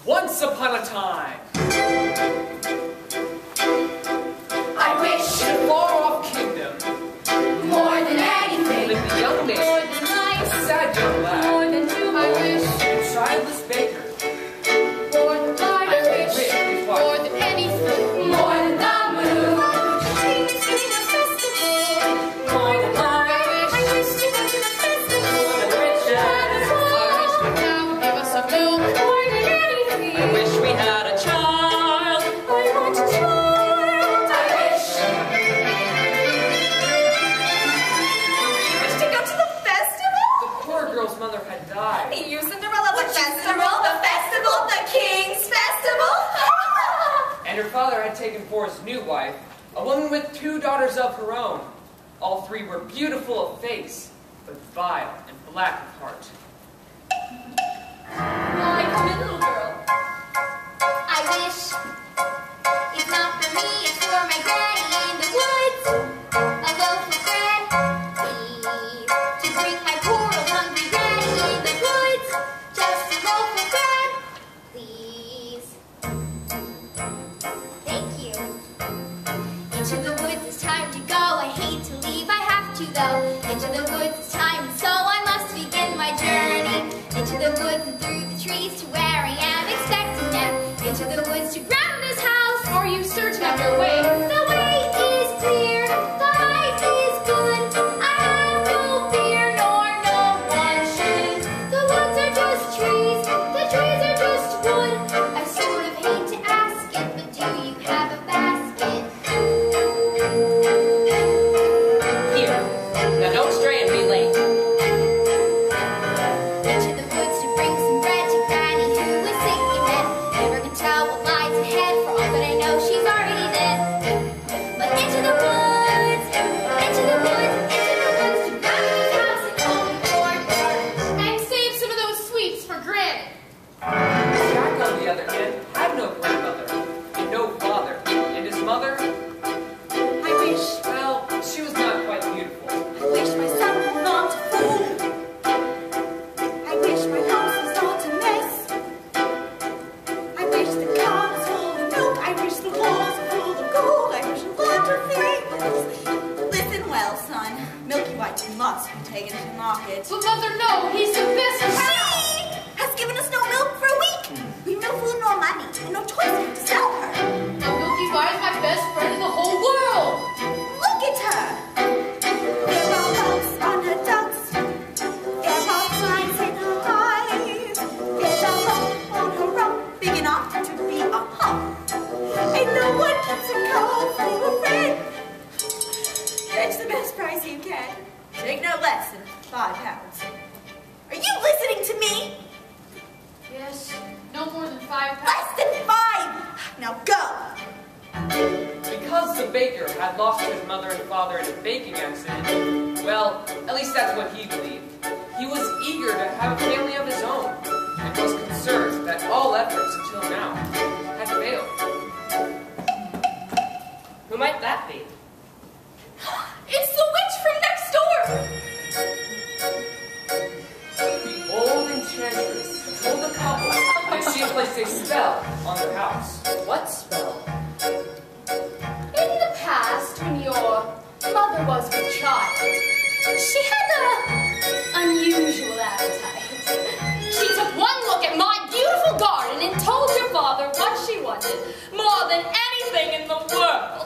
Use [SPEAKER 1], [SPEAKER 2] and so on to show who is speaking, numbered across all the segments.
[SPEAKER 1] Once upon a time,
[SPEAKER 2] I wish
[SPEAKER 1] in a far-off kingdom,
[SPEAKER 2] more than anything,
[SPEAKER 1] lived a young man,
[SPEAKER 2] more than life,
[SPEAKER 1] a sad young lad,
[SPEAKER 2] more than two. I wish
[SPEAKER 1] a childless baker,
[SPEAKER 2] more than life. I wish more than anything, more than the moon. Dreaming a festival, more than life. I wish to go to the festival.
[SPEAKER 1] more than riches.
[SPEAKER 2] Now give us a milk, more than anything.
[SPEAKER 1] I wish we had a child.
[SPEAKER 2] I want a child. I wish to go to the festival.
[SPEAKER 1] The poor girl's mother had died.
[SPEAKER 2] You Cinderella, the festival, the King's festival.
[SPEAKER 1] And her father had taken for his new wife a woman with 2 daughters of her own. All 3 were beautiful of face, but vile and black of heart.
[SPEAKER 2] Why, come in, little girl. I wish it's not for me, it's for my granny in the woods. A loaf of bread, please, to bring my poor old hungry granny in the woods. Just a loaf of bread, please. Thank you. Into the woods, it's time to go. I hate to leave, I have to though. Into the woods, it's time, so I must begin my journey. Into the woods and through the trees to where I am expecting them. Into the woods to grandma's house. Are you certain of your way? The way is clear, the height is good. I have no fear, nor no one should. The woods are just trees, the trees are just wood. I sort of hate to ask it, but do you have a basket?
[SPEAKER 1] Here, now don't stray and be late.
[SPEAKER 2] Into the woods to bring some bread to Granny who is sick in bed. Never can tell what lies ahead, for all that I know she's already dead. But into the woods, into the woods, into the woods to Granny's house and home for dark. And save some of those sweets for Granny.
[SPEAKER 1] Jack, on the other hand, had no grandmother and no father, and his mother,
[SPEAKER 2] I wish,
[SPEAKER 1] well, she was not quite beautiful.
[SPEAKER 2] I wish my son were not a fool. I wish my house was not a mess. I wish the car was full of milk. I wish the walls were full of gold. I wish wonderful. Listen well, son. Milky White must be taken to market.
[SPEAKER 3] But mother, no, he's the best.
[SPEAKER 2] She has given us no milk for a week. We've no food nor money, and no choice but to sell her.
[SPEAKER 3] Now Milky White is my best friend in the whole world.
[SPEAKER 2] Look at her. There are bumps on her ducks. There are flies in her eyes. There's a lump on her rump, big enough to be a hump. And no one keeps her cold for a friend. Fetch the best price you can. Take no less than £5. Are you listening to me?
[SPEAKER 3] Yes, no more than 5 pounds.
[SPEAKER 2] Less than 5. Now go.
[SPEAKER 1] Because the baker had lost his mother and father in a baking accident, well, at least that's what he believed. He was eager to have a family of his own, and was concerned that all efforts until now had failed. Who might that be?
[SPEAKER 2] It's the witch from next door.
[SPEAKER 1] The old enchantress told the couple that she had placed a spell on their house. What spell?
[SPEAKER 3] In the past, when your mother was with child, she had an unusual appetite. She took one look at my beautiful garden and told your father what she wanted more than anything in the world.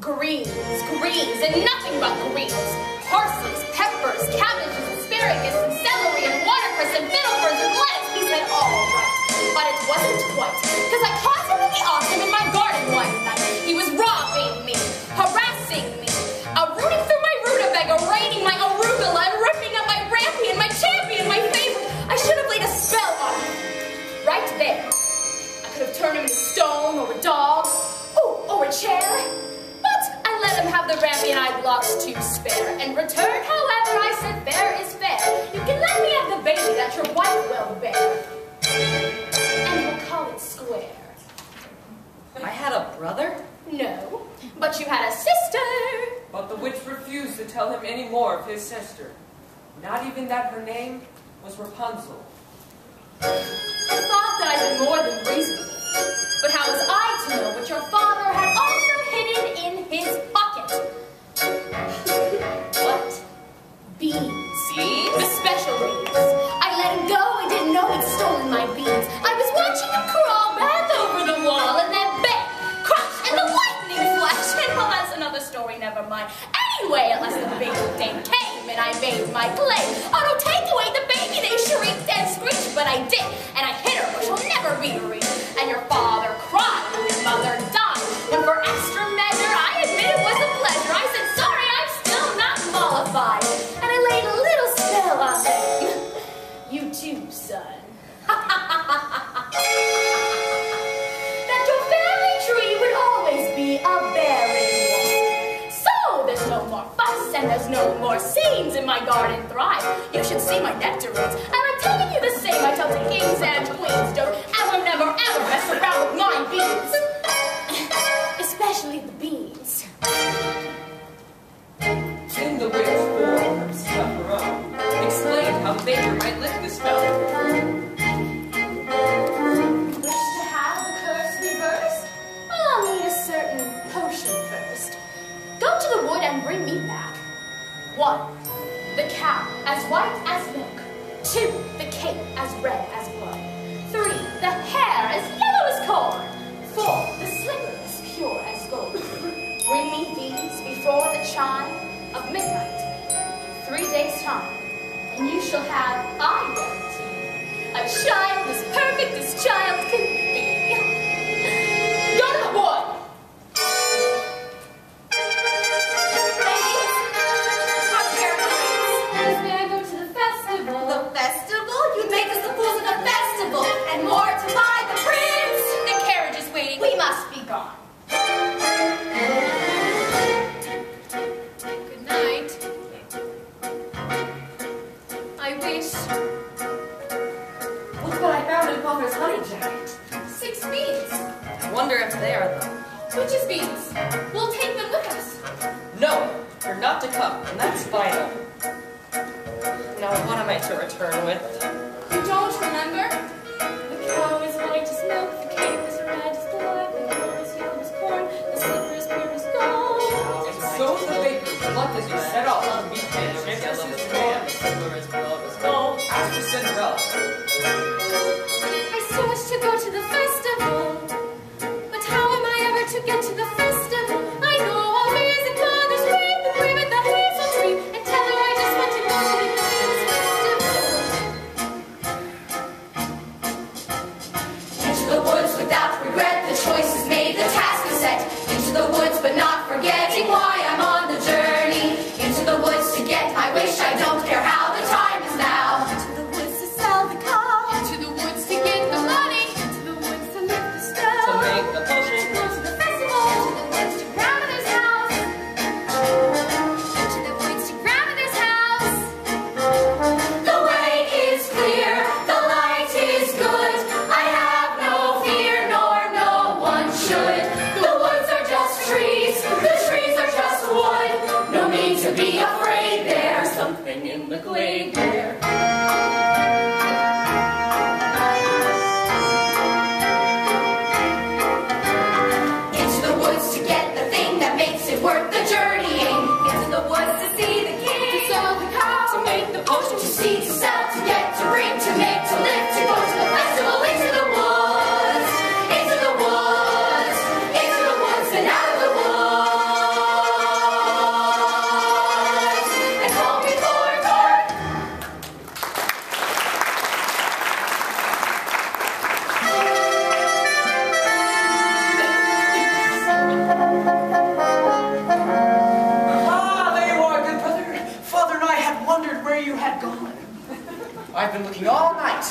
[SPEAKER 3] Greens, and nothing but greens. Parsleys, peppers, cabbages, asparagus, and celery, and watercress, and fiddlebirds, and lettuce. He said, all right. But it wasn't quite, because I caught him in the autumn in my garden one night. He was robbing me, harassing me, rooting through my rutabaga, raiding my arugula, and ripping up my rampion, my champion, my favorite. I should have laid a spell on him. Right there. I could have turned him into stone, or a dog, or a chair. But I let him have the rampion I lost to spare. And return, however, I said, fair is fair. You can let me have the baby that your wife will bear. And we'll call it square.
[SPEAKER 1] I had a brother?
[SPEAKER 3] No, but you had a sister.
[SPEAKER 1] But the witch refused to tell him any more of his sister. Not even that her name was Rapunzel.
[SPEAKER 3] I thought that I'd been more than reasonable. But how was I to know what your father had also hidden in his pocket? What? Beans.
[SPEAKER 1] Beans?
[SPEAKER 3] The special beans. I let him go. I didn't know he'd stolen my beans. I was watching him crawl back over the wall and then bang, crash, and the lightning flash. And well, that's another story, never mind. Anyway, at last the big day came and I made my claim. Oh, no, take away the baby, they shrieked and screeched, but I did, and I hit her, but she'll never be reached. And your father cried, and your mother died. And for extra measure, I admit it was a pleasure. I said, sorry, I'm still not mollified. And I laid a little spell on them. You too, son. That your family tree would always be a barren one. So there's no more fuss and there's no more seams in my garden thrive. You should see my nectarines, and I'm telling you the same I tell to kings and queens. Don't ever, never, ever mess around with my beans. Especially the beans.
[SPEAKER 1] Then the witch, for her stuff her own, explained how the baker might lift the spell.
[SPEAKER 3] Wish to have the curse reversed? Well, I'll need a certain potion first. Go to the wood and bring me back. 1. The cow as white as milk. 2. The cape as red as blood. 3. The hair as yellow as corn. 4. The slipper as pure as gold. Bring me these before the chime of midnight. 3 days' time, and you shall have, I guarantee, a child as perfect as child can be. Go to the wood! Ladies, come here, please. May I go to the festival?
[SPEAKER 2] The festival? You make us the fools of the festival, and more to buy the prince.
[SPEAKER 3] The carriage is waiting. We must be gone. Good night. I wish.
[SPEAKER 1] Look what I found in Father's honey jacket.
[SPEAKER 3] 6 beans.
[SPEAKER 1] I wonder if they are them.
[SPEAKER 3] Which is beans? We'll take them with us.
[SPEAKER 1] No, you're not to come, and that's final. Now, what am I to return with?
[SPEAKER 3] You don't remember? The cow is white as milk, the cape is red as blood, the hair is yellow as corn, the slipper is pure as gold.
[SPEAKER 1] And so is the baker, luck as you set off to meet him, Champions' man. As for Cinderella,
[SPEAKER 3] I so wish to go to the festival, but how am I ever to get to the festival? I know all music mothers wave the queen with the hazel tree and tell her I just want to go to the Queen's festival.
[SPEAKER 2] Into the woods without regret, the choice is made, the task is set. Into the woods, but not forgetting why I'm on the journey. Into the woods to get my wish, I don't care how the time is now. Into the woods to sell the cow.
[SPEAKER 3] Into the woods to get the money, into the woods to lift the stone.
[SPEAKER 1] to make the potion.
[SPEAKER 3] Go to the festival, to the woods to grandmother's house. To the woods to grandmother's house.
[SPEAKER 2] The way is clear, the light is good. I have no fear, nor no one should. The woods are just trees, the trees are just wood. No need to be afraid, there's something in the glade there. Into the woods to get the thing that makes it worth the journeying. Into the woods to see the king, to sell the cow, to make the potion, to see, to sell, to get, to bring, to make, to live, to go to the festival. Into the woods, into the woods, into the woods and out of the woods. And call me Lord, Lord.
[SPEAKER 4] Ah, there you are, good brother. Father and I had wondered where you had gone. I've been looking all night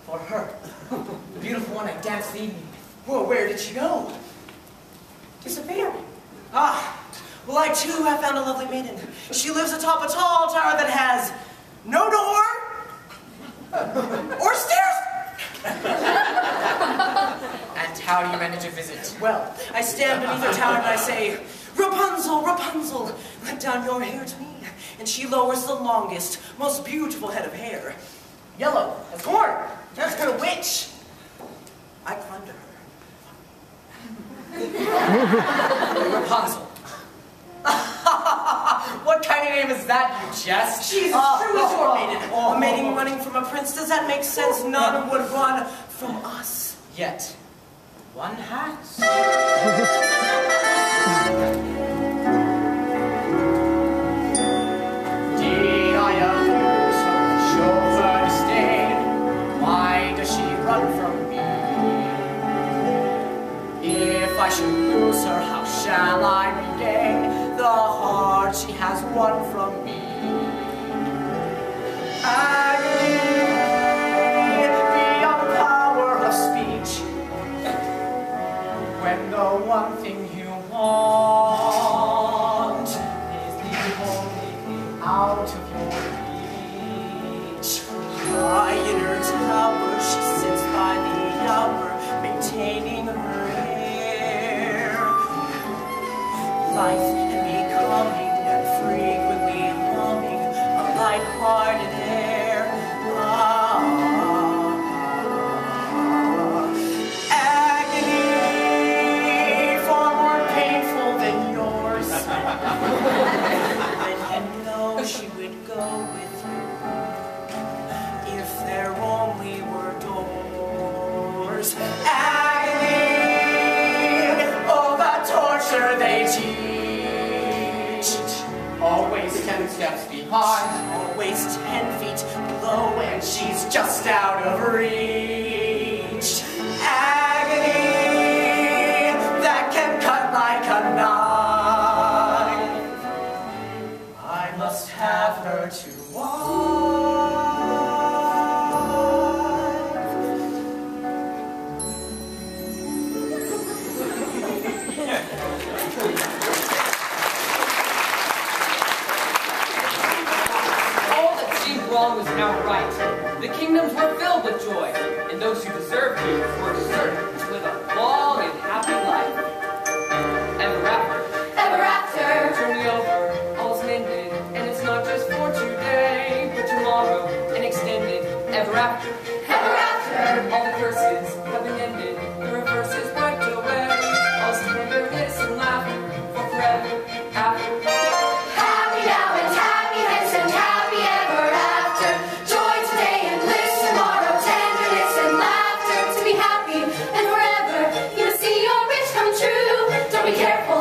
[SPEAKER 4] for her, the beautiful one I danced the evening with. Well, where did she go? Disappeared. Ah, well, I too have found a lovely maiden. She lives atop a tall tower that has no door or stairs.
[SPEAKER 1] And how do you manage a visit?
[SPEAKER 4] Well, I stand beneath her tower and I say, Rapunzel, Rapunzel, let down your hair to me. And she lowers the longest, most beautiful head of hair. Yellow as corn, that's her witch. I climbed to her. Rapunzel. What kind of name is that, you jest? She's as true as your maiden. A maiden running from a prince, does that make sense? None would run from us. Yet, one has. Did I abuse her, show her disdain? Why does she run from me? If I should lose her, how shall I regain the heart she has won from me? Agony beyond power of speech. When the one thing you want is the only thing out of your reach. High in her tower, she sits by the hour, maintaining her hair. Life and becoming and frequently humming a light-hearted air. Agony far more painful than yours. And you know she would go with you if there only were doors. Agony, oh, the torture they teach. Always 10 steps behind, always 10 feet below, and she's just out of reach. Agony that can cut like a knife. I must have her to wife.
[SPEAKER 1] Wrong was now right. The kingdoms were filled with joy, and those who deserved it were certain to live a long and happy life. Ever after.
[SPEAKER 2] Ever after.
[SPEAKER 1] Turn me over, all's mended, and it's not just for today, but tomorrow and extended. Ever after.
[SPEAKER 2] Ever after.
[SPEAKER 1] All the curses have been ended, the reverse is wiped away. All's tenderness and laughter for forever after.
[SPEAKER 2] Happy now and happy hence and happy ever after. Joy today and bliss tomorrow, tenderness and laughter. To be happy and forever, you see your wish come true. Don't be careful